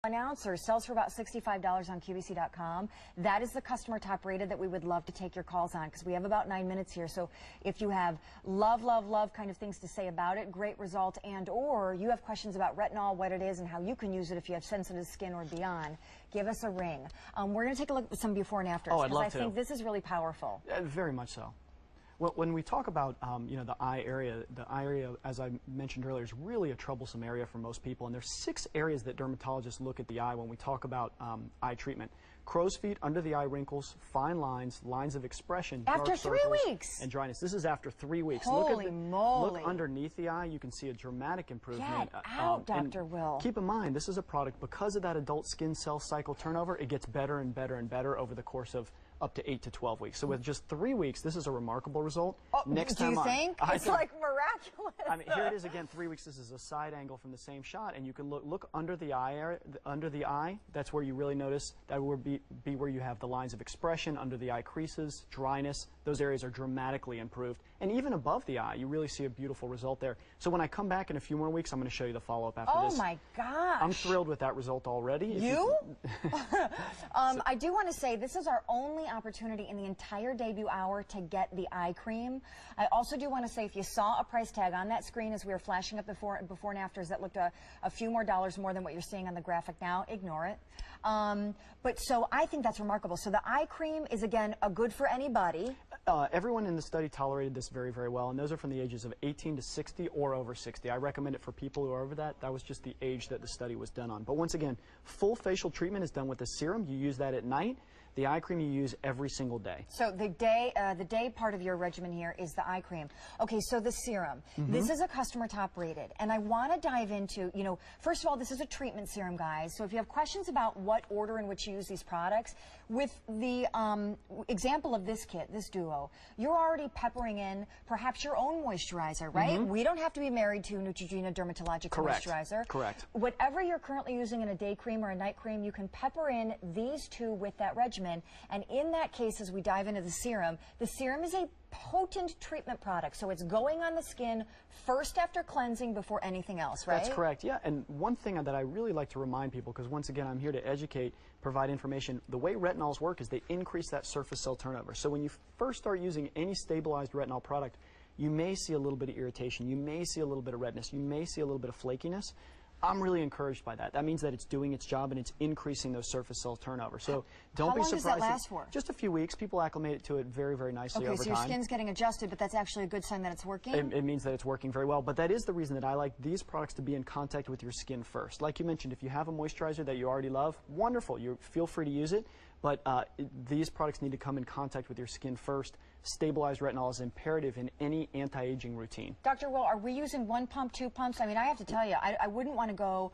An ouncer sells for about $65 on QVC.com. That is the customer top rated that we would love to take your calls on, because we have about 9 minutes here. So if you have love kind of things to say about it, great result, and or you have questions about retinol, what it is, and how you can use it if you have sensitive skin or beyond, give us a ring. We're going to take a look at some before and afters, because I think this is really powerful. Very much so. Well, when we talk about you know, the eye area, as I mentioned earlier, is really a troublesome area for most people. And there's 6 areas that dermatologists look at the eye when we talk about eye treatment: crow's feet, under the eye wrinkles, fine lines, lines of expression, after dark 3 circles, weeks, and dryness. This is after 3 weeks. Holy moly! Look underneath the eye. You can see a dramatic improvement. Get out, Dr. Will. Keep in mind, this is a product, because of that adult skin cell cycle turnover, it gets better and better and better over the course of up to 8 to 12 weeks. So with just 3 weeks, this is a remarkable result. Next time do you think? It's like miraculous. I mean, here it is again, 3 weeks. This is a side angle from the same shot, and you can look under the eye area, under the eye. That's where you really notice that would be where you have the lines of expression, under the eye creases, dryness. Those areas are dramatically improved. And even above the eye, you really see a beautiful result there. So when I come back in a few more weeks, I'm going to show you the follow-up after this. Oh my gosh. I'm thrilled with that result already. I do want to say this is our only opportunity in the entire debut hour to get the eye cream. I also do want to say, if you saw a price tag on that screen as we were flashing up before and afters that looked a few more dollars more than what you're seeing on the graphic now, ignore it. But so I think that's remarkable. So the eye cream is, again, a good for anybody. Everyone in the study tolerated this very, very well, and those are from the ages of 18 to 60 or over 60. I recommend it for people who are over that. That was just the age that the study was done on. But once again, full facial treatment is done with the serum. You use that at night. The eye cream you use every single day. So the day part of your regimen here is the eye cream. Okay, so the serum. This is a customer top rated, and I want to dive into, you know, first of all, this is a treatment serum, guys. So if you have questions about what order in which you use these products, with the example of this kit, this duo, you're already peppering in perhaps your own moisturizer, right? We don't have to be married to Neutrogena dermatologic moisturizer. Correct. Whatever you're currently using in a day cream or a night cream, you can pepper in these two with that regimen. And in that case, as we dive into the serum is a potent treatment product. So it's going on the skin first after cleansing before anything else, right? That's correct, yeah. And one thing that I really like to remind people, because once again, I'm here to educate, provide information. The way retinols work is they increase that surface cell turnover. So when you first start using any stabilized retinol product, you may see a little bit of irritation. You may see a little bit of redness. You may see a little bit of flakiness. I'm really encouraged by that. That means that it's doing its job and it's increasing those surface cell turnover. So don't be surprised. How long does that last for? Just a few weeks. People acclimate to it very, very nicely over time. Okay, so your skin's getting adjusted, but that's actually a good sign that it's working? It means that it's working very well. But that is the reason that I like these products to be in contact with your skin first. Like you mentioned, if you have a moisturizer that you already love, wonderful. You feel free to use it. But these products need to come in contact with your skin first. Stabilized retinol is imperative in any anti-aging routine. Dr. Will, are we using 1 pump, 2 pumps? I mean, I have to tell you, I wouldn't want to go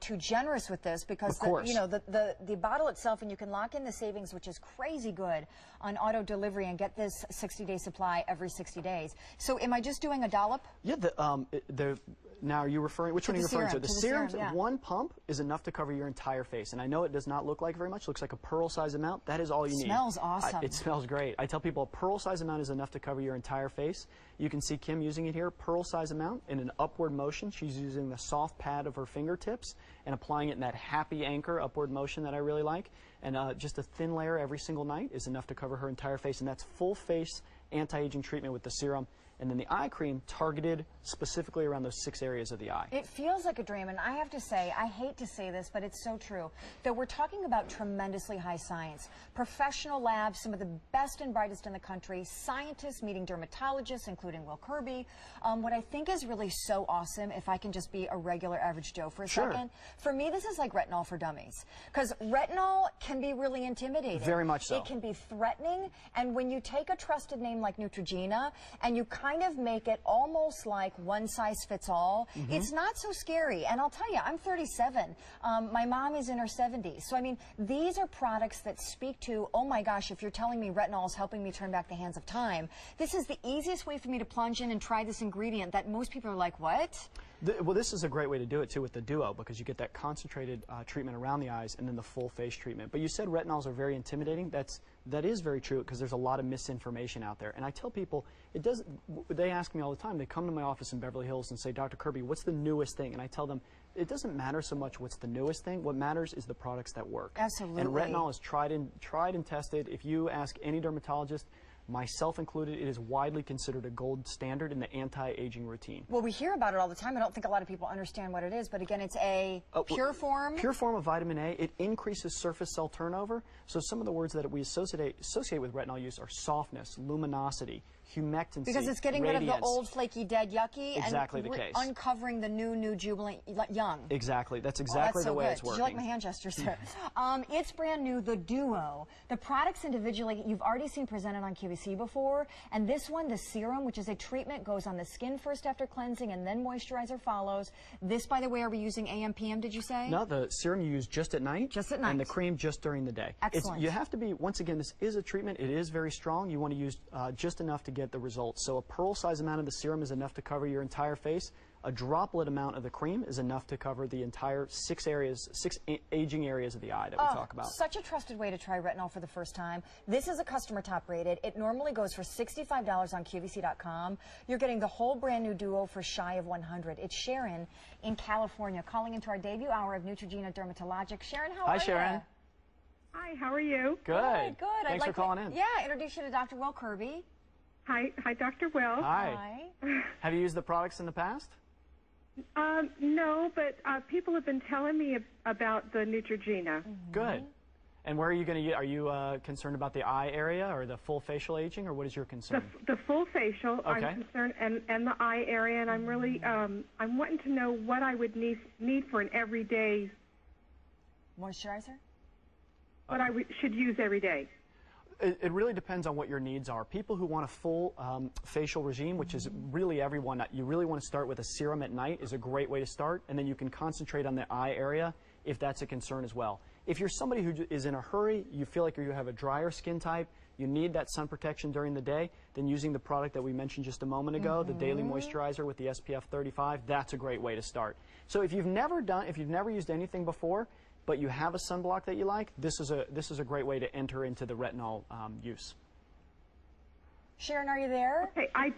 too generous with this, because the bottle itself, and you can lock in the savings, which is crazy good on auto delivery, and get this 60-day supply every 60 days. So am I just doing a dollop? Yeah, now, are you referring, which one are you referring to? The serum, yeah. 1 pump is enough to cover your entire face. And I know it does not look like very much. It looks like a pearl size amount. That is all you need. Smells awesome. It smells great. I tell people a pearl size amount is enough to cover your entire face. You can see Kim using it here, pearl size amount in an upward motion. She's using the soft pad of her fingertips and applying it in that happy anchor upward motion that I really like. And just a thin layer every single night is enough to cover her entire face. And that's full face anti-aging treatment with the serum. And then the eye cream targeted specifically around those 6 areas of the eye. It feels like a dream, and I have to say, I hate to say this, but it's so true, that we're talking about tremendously high science. Professional labs, some of the best and brightest in the country, scientists meeting dermatologists, including Will Kirby. What I think is really so awesome, if I can just be a regular average Joe for a second, for me this is like retinol for dummies. Because retinol can be really intimidating. Very much so. It can be threatening, and when you take a trusted name like Neutrogena, and you kind of make it almost like one size fits all, it's not so scary. And I'll tell you, I'm 37. My mom is in her 70s. So, I mean, these are products that speak to, oh my gosh, if you're telling me retinol is helping me turn back the hands of time, this is the easiest way for me to plunge in and try this ingredient that most people are like, what? Well, this is a great way to do it, too, with the duo, because you get that concentrated treatment around the eyes and then the full face treatment. But you said retinols are very intimidating. That is very true, because there's a lot of misinformation out there. And I tell people, they ask me all the time, they come to my office in Beverly Hills and say, Dr. Kirby, what's the newest thing? And I tell them, it doesn't matter so much what's the newest thing. What matters is the products that work. Absolutely. And retinol is tried and tested. If you ask any dermatologist, myself included, it is widely considered a gold standard in the anti-aging routine. Well, we hear about it all the time. I don't think a lot of people understand what it is, but again, it's a pure form. Pure form of vitamin A. It increases surface cell turnover. So some of the words that we associate with retinol use are softness, luminosity, humectancy, because it's getting radiance. rid of the old, flaky, dead, yucky, Exactly and the case. uncovering the new, jubilant, young. Exactly. That's exactly the way it's working. Did you like my hand gestures there? It's brand new, the Duo. The products individually, you've already seen presented on QVC before, and this one, the serum, which is a treatment, goes on the skin first after cleansing, and then moisturizer follows. This, by the way, are we using AM, PM, did you say? No, the serum you use just at night. Just at night. And the cream just during the day. Excellent. You have to be, once again, this is a treatment. It is very strong. You want to use just enough to get the results. So a pearl size amount of the serum is enough to cover your entire face. A droplet amount of the cream is enough to cover the entire six aging areas of the eye that we talk about. Such a trusted way to try retinol for the first time. This is a customer top rated. It normally goes for $65 on QVC.com. You're getting the whole brand new Duo for shy of $100. It's Sharon in California calling into our debut hour of Neutrogena Dermatologic. Sharon, how are you? Hi, Sharon. Hi, how are you? Good. Good. Thanks for calling in. Yeah, introduce you to Dr. Will Kirby. Hi, Dr. Will. Hi. Have you used the products in the past? No, but people have been telling me about the Neutrogena. Good. And where are you going to? Are you concerned about the eye area or the full facial aging, or what is your concern? The full facial, Okay. I'm concerned, and the eye area, and I'm really, I'm wanting to know what I would need for an everyday, Moisturizer? what I should use every day. It really depends on what your needs are. People who want a full facial regime, which is really everyone, you really want to start with a serum at night is a great way to start, and then you can concentrate on the eye area if that's a concern as well. If you're somebody who is in a hurry, you feel like you have a drier skin type, you need that sun protection during the day, then using the product that we mentioned just a moment ago, the daily moisturizer with the SPF 35, that's a great way to start. So if you've never used anything before, but you have a sunblock that you like, this is a great way to enter into the retinol use. Sharon, are you there? Okay, I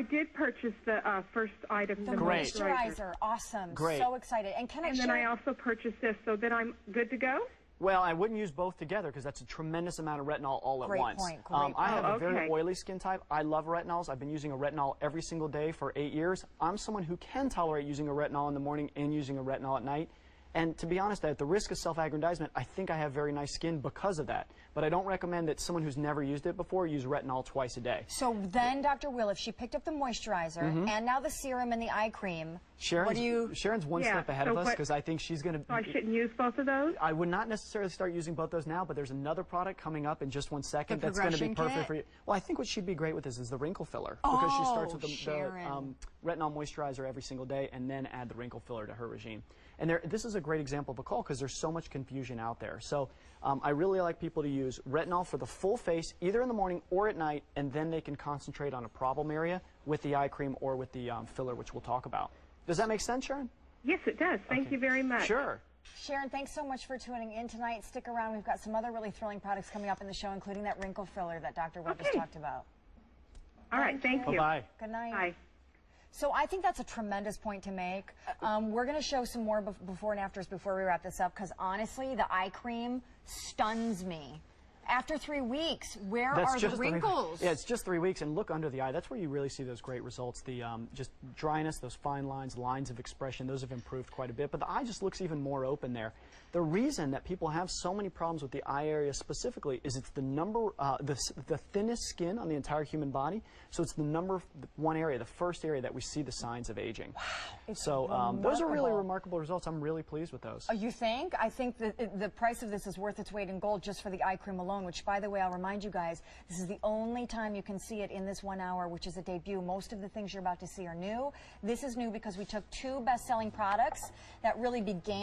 did purchase the first item, the Great. Moisturizer. Awesome. Great. So excited. And can I and then I also purchased this, so then I'm good to go? Well, I wouldn't use both together because that's a tremendous amount of retinol all at Great once. point, great I have point. a very Okay. oily skin type. I love retinols. I've been using a retinol every single day for 8 years. I'm someone who can tolerate using a retinol in the morning and using a retinol at night. And to be honest, at the risk of self-aggrandizement, I think I have very nice skin because of that. But I don't recommend that someone who's never used it before use retinol twice a day. So then, Dr. Will, if she picked up the moisturizer and now the serum and the eye cream, Sharon's one step ahead of us because I think she's going to... So I shouldn't use both of those? I would not necessarily start using both those now, but there's another product coming up in just 1 second that's going to be perfect for you. Well, I think what she'd be great with is the wrinkle filler because she starts with the retinol moisturizer every single day and then add the wrinkle filler to her regime. And this is a great example of a call because there's so much confusion out there. So I really like people to use retinol for the full face, either in the morning or at night, and then they can concentrate on a problem area with the eye cream or with the filler, which we'll talk about. Does that make sense, Sharon? Yes, it does. Thank you very much. Sure. Sharon, thanks so much for tuning in tonight. Stick around. We've got some other really thrilling products coming up in the show, including that wrinkle filler that Dr. Will just talked about. All right, thank you. Bye-bye. Good night. Bye. So I think that's a tremendous point to make. We're going to show some more before and afters before we wrap this up because honestly, the eye cream stuns me. After 3 weeks, where are the wrinkles? Yeah, it's just 3 weeks, and look under the eye. That's where you really see those great results. The just dryness, those fine lines of expression, those have improved quite a bit. But the eye just looks even more open there. The reason that people have so many problems with the eye area specifically is it's the thinnest skin on the entire human body. So it's the #1 area, the first area that we see the signs of aging. Wow. So those are really remarkable results. I'm really pleased with those. Oh, you think? I think that the price of this is worth its weight in gold just for the eye cream alone, which, by the way, I'll remind you guys, this is the only time you can see it in this 1 hour, which is a debut. Most of the things you're about to see are new. This is new because we took 2 best-selling products that really began